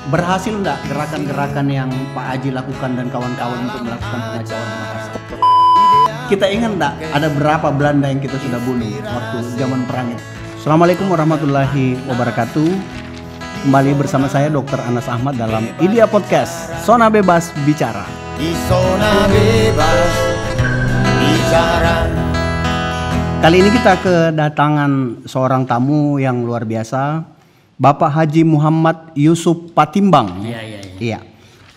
Berhasil nggak gerakan-gerakan yang Pak Haji lakukan dan kawan-kawan untuk melakukan pengacauan di Makassar? Kita ingat nggak ada berapa Belanda yang kita sudah bunuh waktu zaman perang itu? Assalamualaikum warahmatullahi wabarakatuh. Kembali bersama saya Dr. Anas Ahmad dalam Idea Podcast Zona Bebas Bicara. Di Zona Bebas Bicara. Kali ini kita kedatangan seorang tamu yang luar biasa, Bapak Haji Muhammad Yusuf Patimbang. Iya.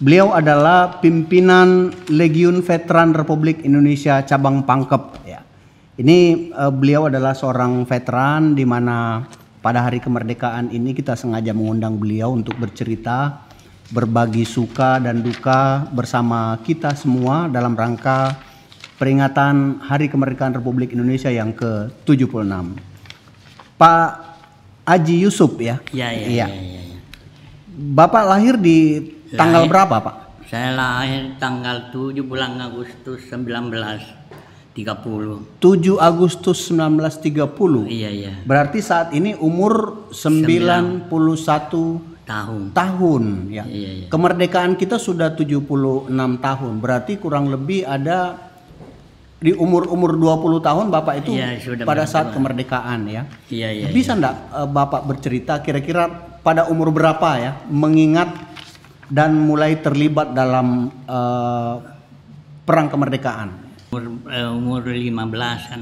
Beliau adalah pimpinan Legiun Veteran Republik Indonesia cabang Pangkep. Ya. Ini beliau adalah seorang veteran di mana pada hari kemerdekaan ini kita sengaja mengundang beliau untuk bercerita, berbagi suka dan duka bersama kita semua dalam rangka peringatan Hari Kemerdekaan Republik Indonesia yang ke-76. Pak Haji Yusuf ya? Iya. Bapak lahir di tanggal berapa, Pak? Saya lahir tanggal 7 bulan Agustus 1930. 7 Agustus 1930. Iya. Berarti saat ini umur 91 tahun ya. Iya. Kemerdekaan kita sudah 76 tahun. Berarti kurang lebih ada di umur 20 tahun Bapak itu pada saat kemerdekaan ya. Iya. Bisa enggak Bapak bercerita kira-kira pada umur berapa ya mengingat dan mulai terlibat dalam perang kemerdekaan? Umur 15-16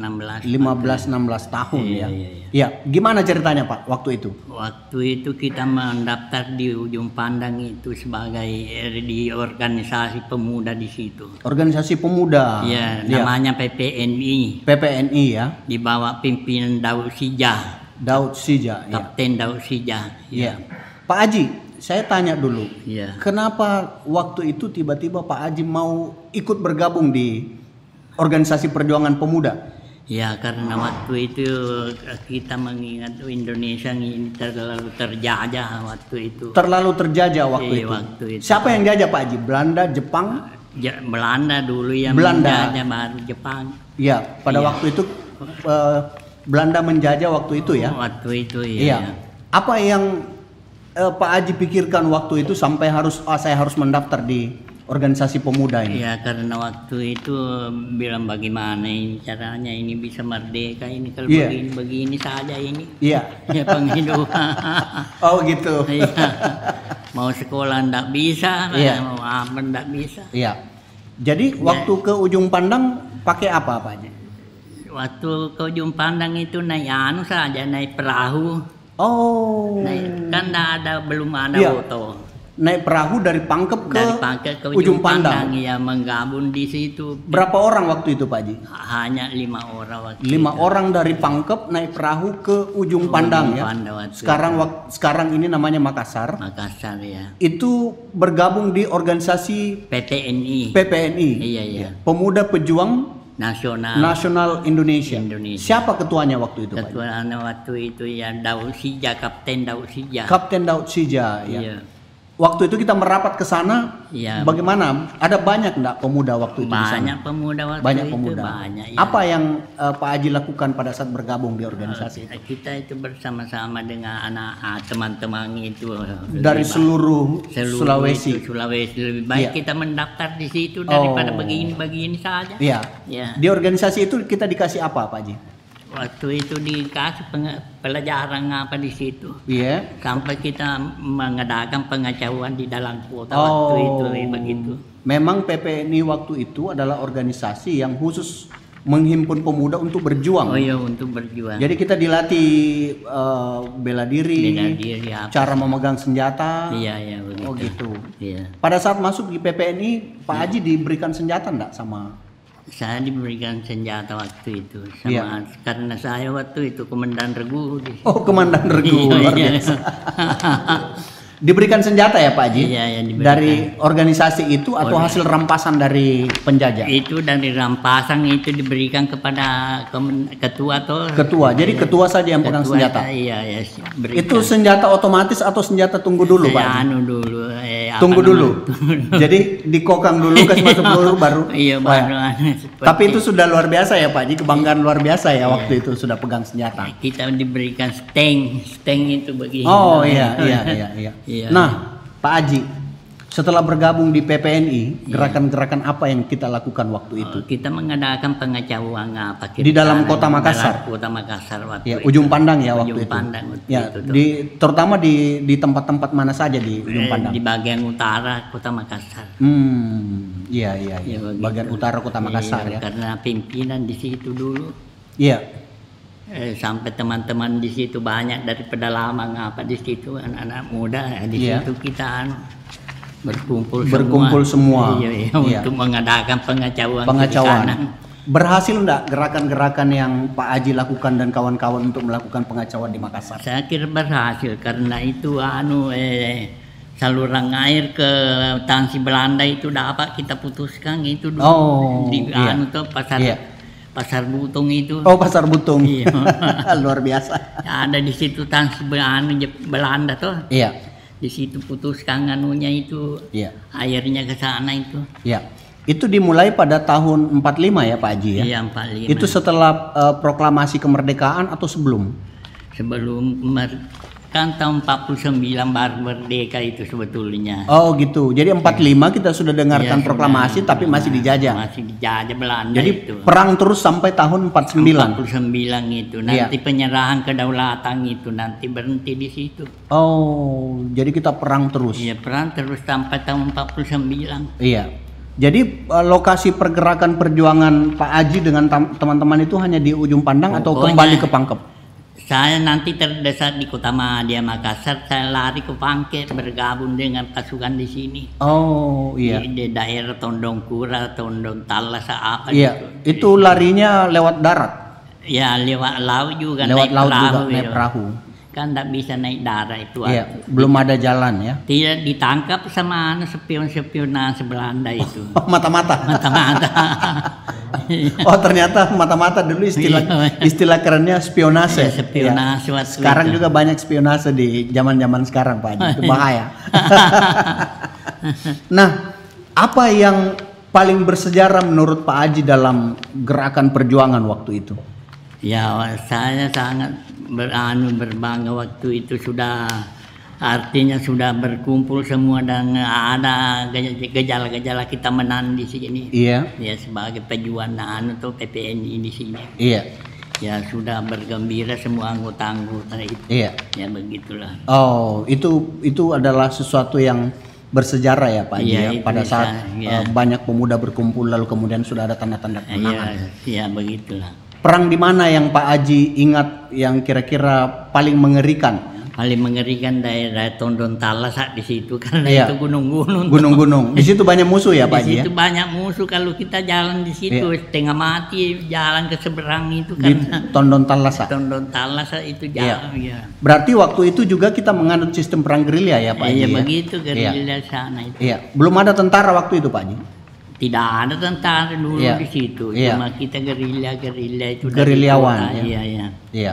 tahun iya. Ya, gimana ceritanya Pak waktu itu? Waktu itu kita mendaftar di Ujung Pandang itu sebagai di organisasi pemuda di situ. Organisasi pemuda. Iya, namanya PPNI. PPNI ya. Di bawah pimpinan Daud Sijah. Kapten Daud Sijah. Iya. Pak Haji, saya tanya dulu. Iya. Kenapa waktu itu tiba-tiba Pak Haji mau ikut bergabung di organisasi perjuangan pemuda? Ya, karena waktu itu kita mengingat Indonesia ini terlalu terjajah waktu itu. Terlalu terjajah waktu itu. Siapa yang jajah Pak Haji? Belanda, Jepang? Belanda dulu yang menjajah, baru Jepang. Iya, pada waktu itu Belanda menjajah waktu itu ya. Waktu itu iya. Apa yang Pak Haji pikirkan waktu itu sampai saya harus mendaftar di organisasi pemuda ini? Ya, karena waktu itu bilang bagaimana ini caranya ini bisa merdeka ini kalau begini saja ini. Iya. Ya penghidupan. Oh gitu. Iya. Mau sekolah ndak bisa, mau apa ndak bisa. Iya. Jadi waktu ke Ujung Pandang pakai apa aja? Waktu ke Ujung Pandang itu naik naik perahu. Oh. Kan belum ada auto. Naik perahu dari Pangkep ke Ujung Pandang ya, menggabung di situ. Berapa orang waktu itu Pak Haji? Hanya 5 orang waktu 5 orang dari Pangkep naik perahu ke Ujung Pandang ya. Sekarang ini namanya Makassar ya. Itu bergabung di organisasi PPNI. Iya. Pemuda Pejuang Nasional Indonesia. Siapa ketuanya waktu itu Pak? Ketuanya waktu itu ya Daud Sijah, Kapten Daud Sijah. Iya. Waktu itu kita merapat ke sana, bagaimana? Ada banyak enggak pemuda waktu itu? Banyak pemuda waktu itu. Banyak. Apa yang Pak Haji lakukan pada saat bergabung di organisasi? Kita itu bersama-sama dengan teman-teman itu dari seluruh Sulawesi. Lebih baik kita mendaftar di situ daripada begini saja. Iya. Di organisasi itu kita dikasih apa Pak Haji? Waktu itu dikasih pelajaran apa di situ. Iya. Sampai kita mengadakan pengacauan di dalam kota waktu itu begitu. Memang PPNI waktu itu adalah organisasi yang khusus menghimpun pemuda untuk berjuang. Oh iya, untuk berjuang. Jadi kita dilatih bela diri cara memegang senjata. Iya begitu. Oh gitu. Iya. Pada saat masuk di PPNI, Pak Haji diberikan senjata enggak sama? Saya diberikan senjata waktu itu karena saya waktu itu komandan regu. Oh, komandan regu. Iya. Diberikan senjata ya Pak Haji? Iya, dari organisasi itu atau hasil rampasan dari penjajah? Itu dari rampasan itu diberikan kepada ketua atau ketua. Jadi ketua saja yang pegang senjata. Iya. Itu senjata otomatis atau senjata tunggu dulu Pak Haji? Tunggu dulu. Jadi dikokang dulu, kasih masuk dulu baru. Iya, baru. Tapi itu sudah luar biasa ya Pak Haji, kebanggaan luar biasa ya waktu itu sudah pegang senjata. Kita diberikan steng itu begini. Oh iya. Iya. Nah, Pak Haji, setelah bergabung di PPNI, gerakan-gerakan apa yang kita lakukan waktu itu? Kita mengadakan pengacauan apa? Di dalam kota Makassar? Kota Makassar waktu Ya, itu. ujung pandang ya waktu Ujung itu. Pandang waktu Ya, itu tuh. terutama di tempat-tempat mana saja di ujung pandang? Di bagian utara kota Makassar. Iya. Ya, begitu. Bagian utara kota Makassar ya. Karena pimpinan di situ dulu. Iya. Sampai teman-teman di situ banyak dari pedalaman apa di situ anak-anak muda di Iya. situ kita berkumpul semua. Iya, Iya. untuk mengadakan pengacauan. Pengacauan. Berhasil enggak gerakan-gerakan yang Pak Haji lakukan dan kawan-kawan untuk melakukan pengacauan di Makassar? Saya kira berhasil karena itu saluran air ke Tangsi Belanda itu dapat kita putuskan itu dulu. Di iya. tuh Iya. Pasar Butung itu. Oh, Pasar Butung. Iya. Luar biasa. Ada di situ Tangsi Belanda tuh. Iya. Di situ putuskan anunya itu. Iya. Airnya ke sana itu. Iya. Itu dimulai pada tahun 45 ya Pak Haji ya? Iya, 45. Itu setelah proklamasi kemerdekaan atau sebelum? Sebelum kan tahun 49 baru merdeka itu sebetulnya. Oh gitu. Jadi 45 kita sudah dengarkan Iya, proklamasi sudah. tapi masih dijajah. Masih dijajah Belanda Jadi itu. perang terus sampai tahun 49. 49 itu. Iya. Nanti penyerahan kedaulatan itu nanti berhenti di situ. Oh, jadi kita perang terus. Iya, perang terus sampai tahun 49. Iya. Jadi lokasi pergerakan perjuangan Pak Haji dengan teman-teman itu hanya di ujung pandang atau Pokoknya kembali ke Pangkep? Saya nanti terdesak di Kota Madya Makassar, saya lari ke Pangkep bergabung dengan pasukan di sini. Oh iya. Di daerah Tondong Kura, Tondong Talas apa Iya. gitu. Itu larinya lewat darat. Ya lewat laut juga Lewat naik laut perahu. juga naik ya. perahu. Kan tidak bisa naik darat itu. Iya. Belum ada jalan ya. Tidak ditangkap sama spion-spion Belanda itu. Mata-mata. Mata-mata. Oh ternyata mata-mata dulu istilah kerennya spionase. Iya, spionase Ya. waktu Sekarang itu. juga banyak spionase di zaman-zaman sekarang Pak Haji. Itu bahaya. Nah, apa yang paling bersejarah menurut Pak Haji dalam gerakan perjuangan waktu itu? Ya, saya sangat berbangga waktu itu artinya sudah berkumpul semua dan ada gejala-gejala kita menang di sini. Iya. Ya sebagai pejuang tuh PPNI di sini. Iya. Ya sudah bergembira semua anggota-anggota itu. Iya. Ya begitulah. Oh, itu adalah sesuatu yang bersejarah ya Pak Haji Iya, ya. itu Pada bisa, saat ya. Banyak pemuda berkumpul lalu kemudian sudah ada tanda-tanda kemenangan. Ya begitulah. Perang di mana yang Pak Haji ingat yang kira-kira paling mengerikan? Paling mengerikan daerah Tondong Talas di situ karena Iya. itu gunung-gunung. Gunung-gunung. Di situ banyak musuh ya Pak Haji Di ya? situ banyak musuh kalau kita jalan di situ setengah mati jalan ke seberang itu Di karena Tondong Talasa. Tondong Talas itu jalan ya. Berarti waktu itu juga kita menganut sistem perang gerilya ya Pak Haji Iya ya? begitu gerilya sana itu. Iya. Belum ada tentara waktu itu Pak Haji? Tidak ada tentara dulu Iya. di situ. Iya. Cuma kita gerilya itu dari Gerilyawan, kota. ya. Iya iya. Iya.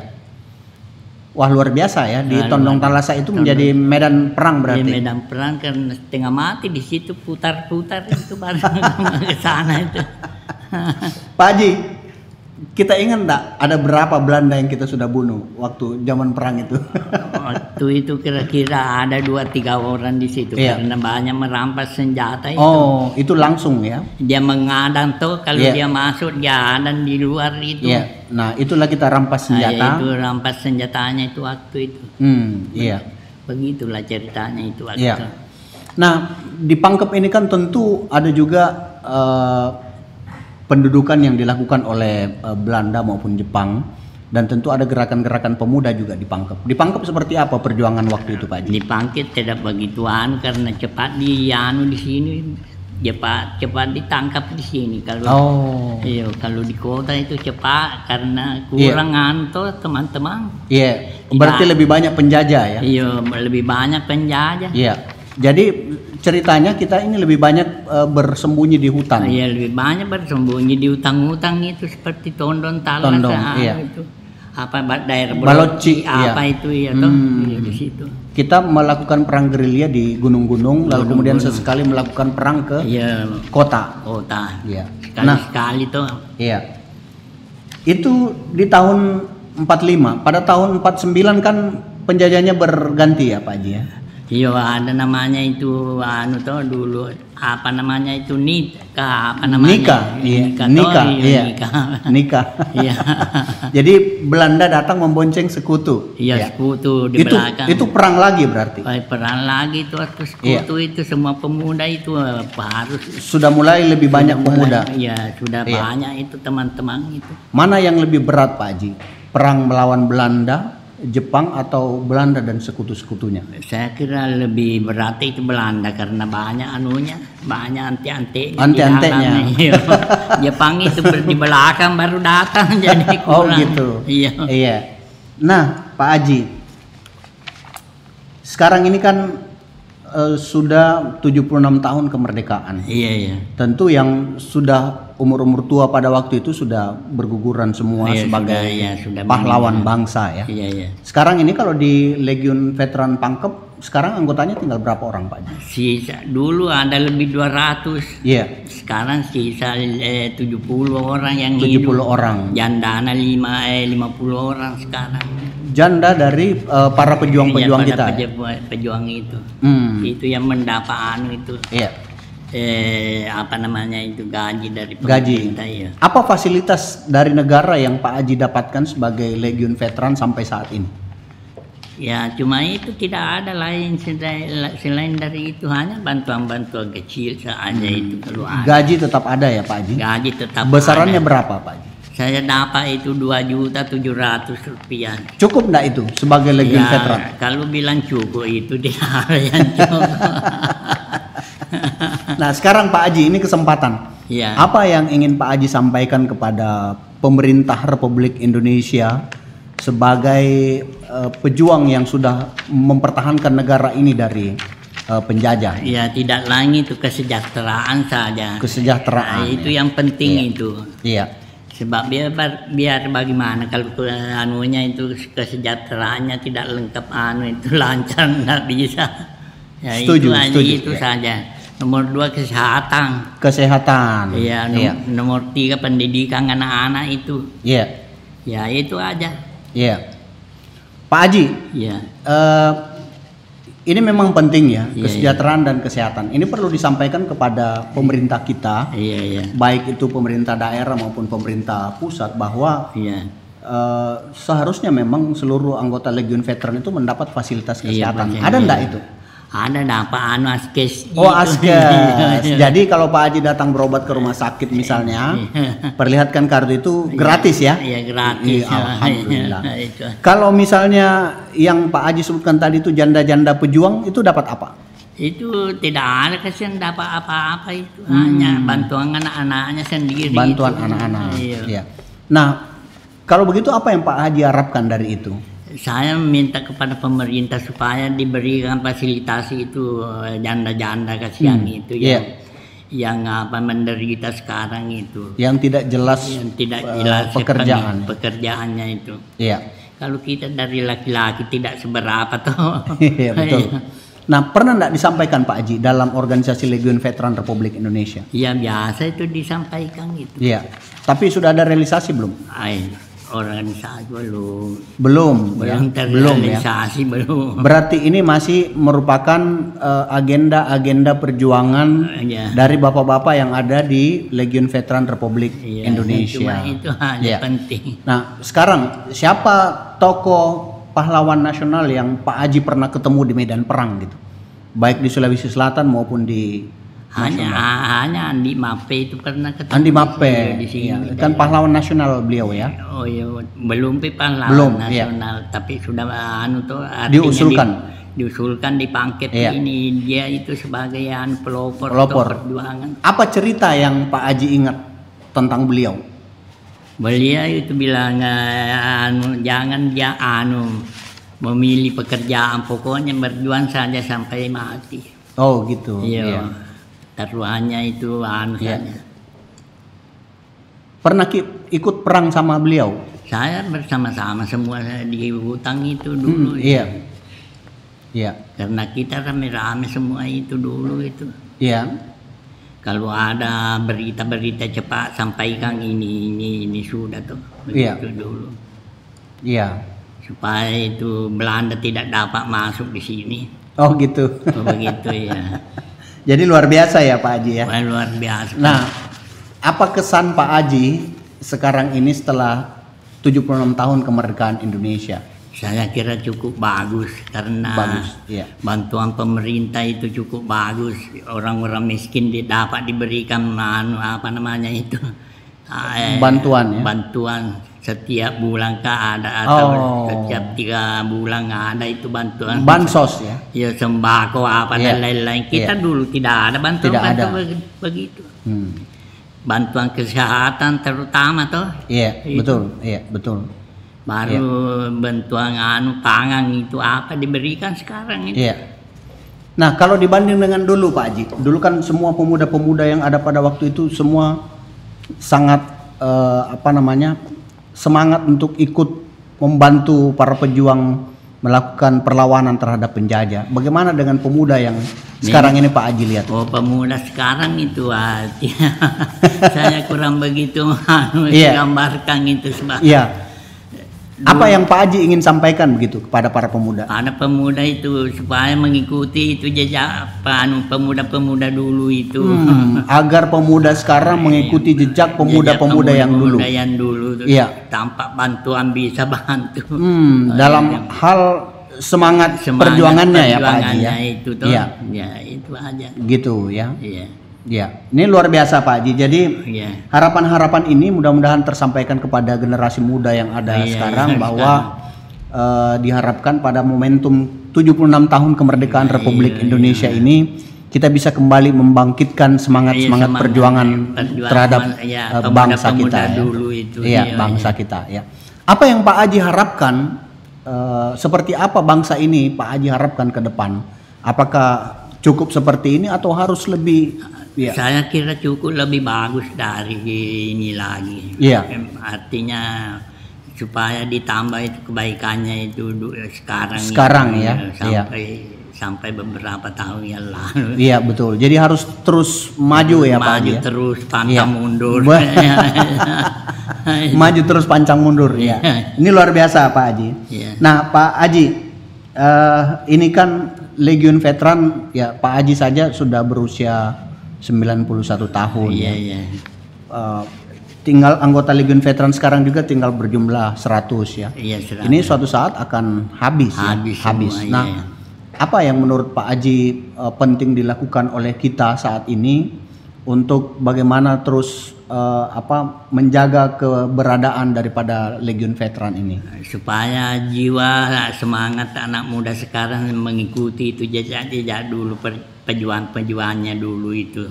Wah luar biasa ya. Di Luar Tondong biasa. Talasa itu menjadi medan perang Di berarti. medan perang karena setengah mati di situ putar-putar itu baru ke sana itu. Pak Haji, kita ingat enggak ada berapa Belanda yang kita sudah bunuh waktu zaman perang itu? Waktu itu kira-kira ada 2-3 orang di situ Iya. karena banyak merampas senjata itu. Oh, itu langsung ya? Dia mengadang tuh kalau Iya. dia masuk dia adang di luar itu. Iya. Nah, itulah kita rampas Nah, senjata. itu rampas senjatanya itu waktu itu. Iya. Begitulah ceritanya itu waktu Iya. itu. Nah, di Pangkep ini kan tentu ada juga pendudukan yang dilakukan oleh Belanda maupun Jepang dan tentu ada gerakan-gerakan pemuda juga di Pangkep. Di Pangkep seperti apa perjuangan waktu itu Pak Haji? Di Pangkep tidak begitu karena cepat di sini cepat ditangkap di sini kalau iya, kalau di kota itu cepat karena kurang teman-teman. Iya. Berarti lebih banyak penjajah ya? Iya, lebih banyak penjajah. Iya. Jadi ceritanya kita ini lebih banyak bersembunyi di hutan. Iya, lebih banyak bersembunyi di hutan-hutan itu seperti Tondong Talas iya. itu. Apa daerah Baloci, apa iya. itu ya toh iya, di situ. Kita melakukan perang gerilya di gunung-gunung lalu kemudian sesekali melakukan perang ke Iya, kota. kota. Iya. Sekali-sekali tuh. Iya. Itu di tahun 45. Pada tahun 49 kan penjajahnya berganti ya Pak Haji ya? Iya, ada namanya itu toh dulu apa namanya itu nikah, apa namanya? Nikah, iya. Nikah, iya. Nikah. Iya. Jadi Belanda datang membonceng sekutu. Iya, sekutu di belakang. Itu perang lagi berarti. Perang lagi itu waktu sekutu itu semua pemuda itu harus sudah mulai lebih banyak pemuda. Iya, sudah banyak itu teman-teman itu. Mana yang lebih berat Pak Haji? Perang melawan Belanda, Jepang atau Belanda dan sekutu-sekutunya? Saya kira lebih berat itu Belanda karena banyak banyak antek-anteknya. Antek-anteknya. Jepang itu di belakang baru datang jadi kurang. Oh gitu. Iya. Nah, Pak Haji, sekarang ini kan sudah 76 tahun kemerdekaan. Iya. Tentu yang sudah umur-umur tua pada waktu itu sudah berguguran semua sebagai sudah pahlawan bangsa ya. Iya. Sekarang ini kalau di Legiun Veteran Pangkep, sekarang anggotanya tinggal berapa orang Pak Haji? Sisa dulu ada lebih 200. Iya. Sekarang sisa 70 orang yang 70 hidup. orang. Jandana 50 orang sekarang. Janda dari para pejuang-pejuang kita. Pejuang itu. Itu yang mendapat itu. Iya. Apa namanya itu gaji dari pemerintah. Gaji. Apa fasilitas dari negara yang Pak Haji dapatkan sebagai Legiun Veteran sampai saat ini? Ya cuma itu, tidak ada lain selain dari itu, hanya bantuan-bantuan kecil saja itu keluar. Gaji tetap ada ya Pak Haji? Gaji tetap besarannya ada. Berapa Pak Haji? Saya dapat itu Rp2.700.000. Cukup enggak itu sebagai Legiun Veteran? Kalau bilang cukup itu tidak ada yang cukup. Nah sekarang Pak Haji, ini kesempatan. Ya. Apa yang ingin Pak Haji sampaikan kepada pemerintah Republik Indonesia sebagai pejuang yang sudah mempertahankan negara ini dari penjajah? Ya tidak lagi itu kesejahteraan saja. Kesejahteraan. Nah, itu yang penting itu. Iya. Sebab biar bagaimana kalau itu kesejahteraannya tidak lengkap itu lancar nggak bisa. Ya, setuju. Itu saja. Nomor 2 kesehatan. Kesehatan. Iya. Nomor 3 pendidikan anak-anak itu. Iya. Ya itu aja. Iya. Pak Haji. Iya. Ini memang penting ya, kesejahteraan dan kesehatan. Ini perlu disampaikan kepada pemerintah kita. Iya. Baik itu pemerintah daerah maupun pemerintah pusat, bahwa seharusnya memang seluruh anggota Legiun Veteran itu mendapat fasilitas kesehatan. Ada enggak itu? Ada dapat askes. Oh askes. Jadi kalau Pak Haji datang berobat ke rumah sakit misalnya, perlihatkan kartu itu gratis ya? Iya gratis. Alhamdulillah. Kalau misalnya yang Pak Haji sebutkan tadi itu janda-janda pejuang, itu dapat apa? Itu tidak ada kasihan dapat apa-apa itu, hanya bantuan anak-anaknya sendiri. Bantuan anak-anak. Iya. Nah kalau begitu apa yang Pak Haji harapkan dari itu? Saya minta kepada pemerintah supaya diberikan fasilitasi itu janda-janda kasihan itu yang apa menderita sekarang itu. Yang tidak jelas pekerjaannya itu. Iya. Kalau kita dari laki-laki tidak seberapa toh. Iya betul. Nah pernah enggak disampaikan Pak Haji dalam organisasi Legiun Veteran Republik Indonesia? Iya biasa itu disampaikan gitu. Iya. Tapi sudah ada realisasi belum? Organisasi belum terrealisasi ya? Belum. Berarti ini masih merupakan agenda-agenda perjuangan dari bapak-bapak yang ada di Legiun Veteran Republik Indonesia. Cuma itu hanya penting. Nah sekarang siapa tokoh pahlawan nasional yang Pak Haji pernah ketemu di medan perang gitu, baik di Sulawesi Selatan maupun di hanya Andi Mape itu pernah ketemu. Andi Mape di sini, kan pahlawan nasional beliau ya. Oh iya, belum pahlawan nasional, tapi sudah diusulkan di Pangkep ini, dia itu sebagai pelopor perjuangan. Apa cerita yang Pak Haji ingat tentang beliau? Beliau itu bilang jangan memilih pekerjaan, pokoknya berjuang saja sampai mati. Oh gitu. Iya. Taruhannya itu saja. Pernah ikut perang sama beliau? Saya bersama-sama semua di hutan itu dulu. Iya. Karena kita rame-rame semua itu dulu itu. Iya. Kalau ada berita-berita cepat sampaikan ini sudah tuh. Begitu dulu. Iya. Supaya itu Belanda tidak dapat masuk di sini. Oh gitu. Oh, begitu ya. Jadi luar biasa ya Pak Haji ya. Wah, luar biasa. Nah, apa kesan Pak Haji sekarang ini setelah 76 tahun kemerdekaan Indonesia? Saya kira cukup bagus karena iya. bantuan pemerintah itu cukup bagus. Orang-orang miskin dapat diberikan apa namanya itu bantuan ya. Bantuan setiap bulan ada atau setiap 3 bulan ada itu bantuan. Bansos ya. Ya sembako apa dan lain-lain. Kita dulu tidak ada bantuan begitu. Bantuan kesehatan terutama toh. Iya, betul. Iya, betul. Baru bantuan pangan itu apa diberikan sekarang ini. Iya. Nah, kalau dibanding dengan dulu Pak Haji, dulu kan semua pemuda-pemuda yang ada pada waktu itu semua sangat semangat untuk ikut membantu para pejuang melakukan perlawanan terhadap penjajah. Bagaimana dengan pemuda yang sekarang ini Pak Haji lihat? Oh, pemuda sekarang itu saya kurang begitu gambarkan itu sebab. Iya. Apa yang Pak Haji ingin sampaikan begitu kepada para pemuda? Ada pemuda itu supaya mengikuti itu jejak pemuda-pemuda dulu itu. Agar pemuda sekarang mengikuti jejak pemuda-pemuda yang dulu. Iya. Tanpa bantuan bisa bantu. Dalam hal semangat perjuangannya ya Pak Haji ya. Itu toh. Iya. Ya, itu aja. Gitu ya. Iya. Ya, ini luar biasa Pak Haji. Jadi harapan-harapan ini mudah-mudahan tersampaikan kepada generasi muda yang ada sekarang bahwa diharapkan pada momentum 76 tahun kemerdekaan Republik Indonesia ini kita bisa kembali membangkitkan semangat perjuangan terhadap bangsa kita ya. Dulu itu. Bangsa kita ya. Apa yang Pak Haji harapkan? Seperti apa bangsa ini Pak Haji harapkan ke depan? Apakah cukup seperti ini atau harus lebih? Saya kira cukup lebih bagus dari ini lagi. Artinya supaya ditambah itu kebaikannya itu sekarang sampai beberapa tahun yang lalu. Iya betul. Jadi harus terus maju ya Pak Haji. Maju terus pantang mundur. Maju terus pantang mundur ya. Ini luar biasa Pak Haji. Nah Pak Haji, ini kan Legiun Veteran ya, Pak Haji saja sudah berusia 91 tahun. Tinggal anggota Legiun Veteran sekarang juga tinggal berjumlah 100 ya. Ini suatu saat akan habis. Nah, apa yang menurut Pak Haji penting dilakukan oleh kita saat ini untuk bagaimana terus menjaga keberadaan daripada Legiun Veteran ini? Supaya jiwa semangat anak muda sekarang mengikuti itu jejak dulu perjuangannya dulu itu.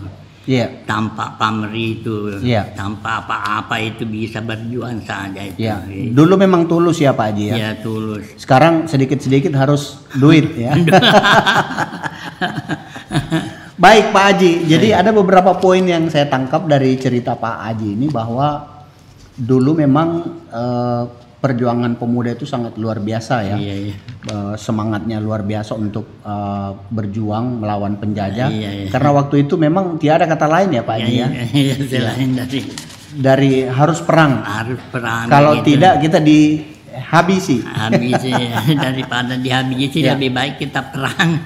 Tanpa pamrih itu, tanpa apa-apa itu bisa berjuang saja itu. Dulu memang tulus ya Pak Haji ya. Iya tulus. Sekarang sedikit-sedikit harus duit ya. Baik Pak Haji, jadi ada beberapa poin yang saya tangkap dari cerita Pak Haji ini bahwa dulu memang perjuangan pemuda itu sangat luar biasa ya. Semangatnya luar biasa untuk berjuang melawan penjajah. Karena waktu itu memang tiada kata lain ya Pak Haji ya. Selain dari harus perang. Harus perang. Kalau tidak kita dihabisi. Daripada dihabisi lebih baik kita perang.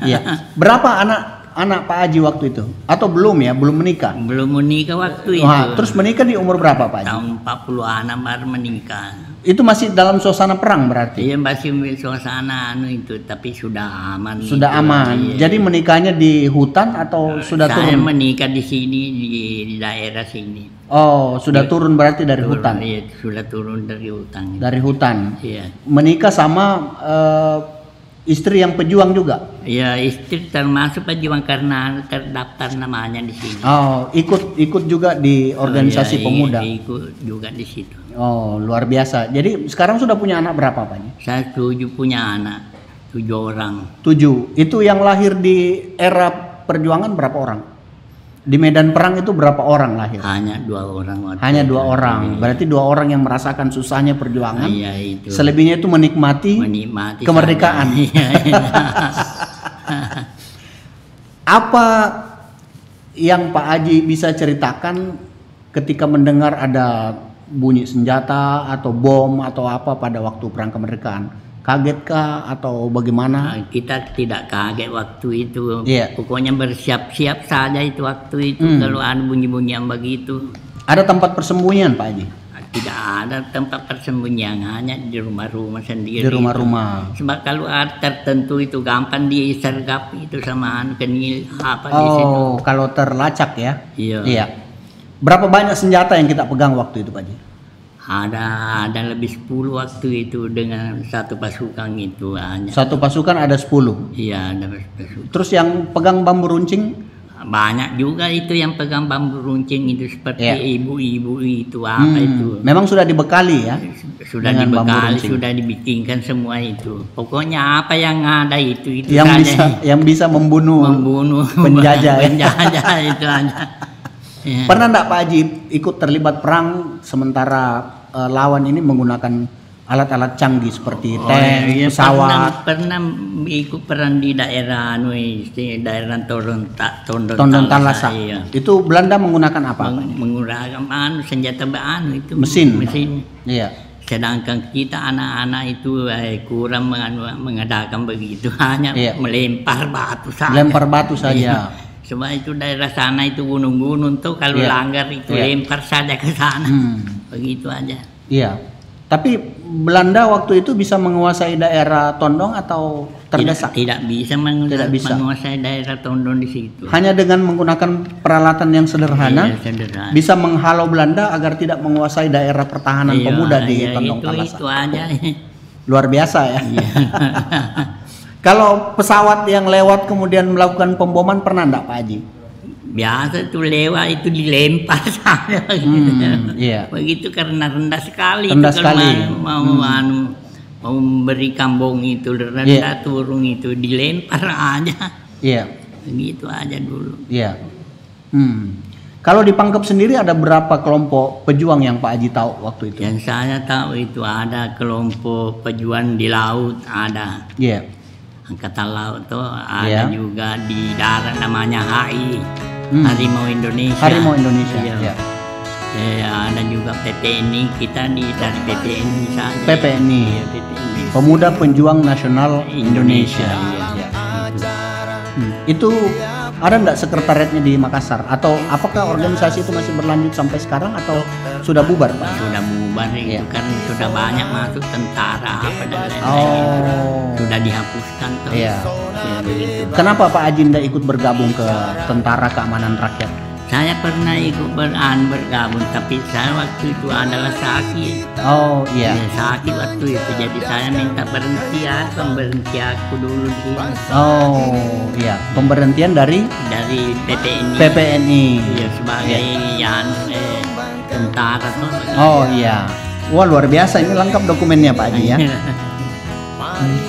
Berapa anak Pak Haji waktu itu? Atau belum ya? Belum menikah? Belum menikah waktu itu. Terus menikah di umur berapa Pak Haji? Tahun 40-an baru menikah. Itu masih dalam suasana perang berarti? Iya masih suasana itu, tapi sudah aman. Sudah gitu. aman. Jadi menikahnya di hutan atau sudah turun? Saya menikah di sini di daerah sini. Oh, sudah turun berarti dari hutan? Iya, sudah turun dari hutan. Dari hutan? Iya. Menikah sama istri yang pejuang juga? Iya, istri termasuk pejuang karena terdaftar namanya di sini. Oh, ikut juga di organisasi pemuda? Ikut juga di situ. Oh, luar biasa. Jadi sekarang sudah punya anak berapa Pak? Saya 7 punya anak, 7 orang. 7. Itu yang lahir di era perjuangan berapa orang? Di medan perang itu berapa orang lahir? Hanya 2 orang. Hanya 2 orang. Berarti 2 orang yang merasakan susahnya perjuangan. Iya itu. Selebihnya itu menikmati kemerdekaan. Apa yang Pak Haji bisa ceritakan ketika mendengar ada bunyi senjata atau bom atau apa pada waktu perang kemerdekaan? Kaget kah atau bagaimana? Kita tidak kaget waktu itu. Iya. Pokoknya bersiap-siap saja itu waktu itu kalau ada bunyi-bunyian begitu. Ada tempat persembunyian Pak Haji? Tidak ada tempat persembunyian, hanya di rumah-rumah sendiri. Di rumah-rumah. Sebab kalau ada tertentu itu gampang disergap itu sama kenil apa di situ. Oh, kalau terlacak ya? Iya. Iya. Berapa banyak senjata yang kita pegang waktu itu Pak Haji? Ada lebih 10 waktu itu dengan satu pasukan itu hanya. Satu pasukan ada 10. Iya, ada pasukan. Terus yang pegang bambu runcing? Banyak juga itu yang pegang bambu runcing itu seperti Iya. ibu-ibu itu apa itu. Memang sudah dibekali ya? Sudah dengan bambu dibekali, runcing. sudah dibikinkan semua itu. Pokoknya apa yang ada itu Yang bisa membunuh penjajah ya? penjajah itu aja. Ya. Pernah enggak Pak Haji ikut terlibat perang sementara lawan ini menggunakan alat-alat canggih seperti tank, iya, pesawat? Pernah ikut perang di daerah daerah Tondon Talasa. Iya. Itu Belanda menggunakan apa? Menggunakan senjata itu Mesin. Iya. Sedangkan kita anak-anak itu kurang mengadakan begitu, hanya Iya. melempar batu saja. Lempar batu saja. Iya. Sebab itu daerah sana itu gunung-gunung tuh kalau Iya. langgar itu Iya. lempar saja ke sana. Begitu aja. Iya. Tapi Belanda waktu itu bisa menguasai daerah Tondong atau terdesak? Tidak bisa menguasai daerah Tondong di situ. Hanya dengan menggunakan peralatan yang sederhana, Iya, sederhana. bisa menghalau Belanda agar tidak menguasai daerah pertahanan Iya, pemuda di iya, Tondong Talasa. itu aja. Luar biasa ya. Iya. Kalau pesawat yang lewat kemudian melakukan pemboman pernah enggak Pak Haji? Biasa tuh lewat itu dilempar saja. Iya. Begitu karena rendah sekali. Rendah itu kalau sekali. mau memberi kambing itu rendah Iya. turun itu dilempar aja. Iya. Begitu aja dulu. Iya. Kalau di Pangkep sendiri ada berapa kelompok pejuang yang Pak Haji tahu waktu itu? Yang saya tahu itu ada kelompok pejuang di laut, ada Iya. angkatan laut tuh, Iya. ada juga di darat namanya HI, Harimau Indonesia. Harimau Indonesia. Iya. Iya. Ada juga PPNI, kita dari PPNI saja. PPNI. Iya, PPNI. Pemuda Penjuang Nasional Indonesia. Iya. Itu ada enggak sekretariatnya di Makassar? Atau apakah organisasi itu masih berlanjut sampai sekarang atau sudah bubar Pak? Sudah bubar itu Iya. kan sudah banyak masuk tentara apa dan lain-lain. Oh. Sudah dihapuskan tuh. Iya. Ya, begitu. Kenapa Pak Haji tidak ikut bergabung ke Tentara Keamanan Rakyat? Saya pernah ikut bergabung, tapi saya waktu itu adalah sakit. Oh iya. Ya, sakit waktu itu, jadi saya minta pemberhenti aku dulu di sini. Oh iya. Pemberhentian dari PPNI. PPNI. Iya, sebagai tentara tuh. Oh iya. Wah luar biasa, ini lengkap dokumennya Pak Haji ya.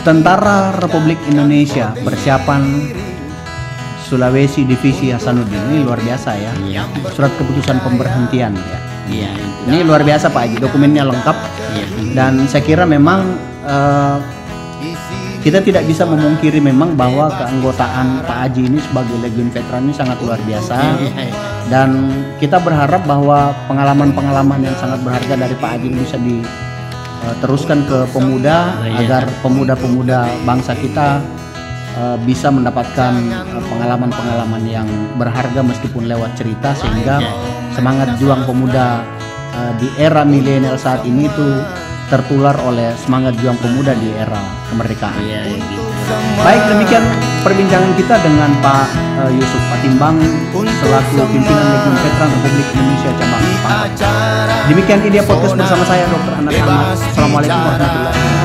Tentara Republik Indonesia persiapan Sulawesi Divisi Hasanuddin, ini luar biasa ya. Iya. Surat keputusan pemberhentian ya. Iya, itu. Ini luar biasa Pak Haji, dokumennya lengkap. Iya. Dan saya kira memang kita tidak bisa memungkiri memang bahwa keanggotaan Pak Haji ini sebagai Legiun Veteran ini sangat luar biasa. Dan kita berharap bahwa pengalaman-pengalaman yang sangat berharga dari Pak Haji ini bisa diteruskan ke pemuda, agar pemuda-pemuda bangsa kita bisa mendapatkan pengalaman-pengalaman yang berharga meskipun lewat cerita, sehingga semangat juang pemuda di era milenial saat ini itu tertular oleh semangat juang pemuda di era kemerdekaan. Iya, gitu. Baik, demikian perbincangan kita dengan Pak Yusuf Patimbang selaku pimpinan Legiun Veteran Republik Indonesia cabang Pangkep. Demikian Idea Podcast bersama saya Dr. Anas Ahmad. Assalamualaikum warahmatullahi wabarakatuh.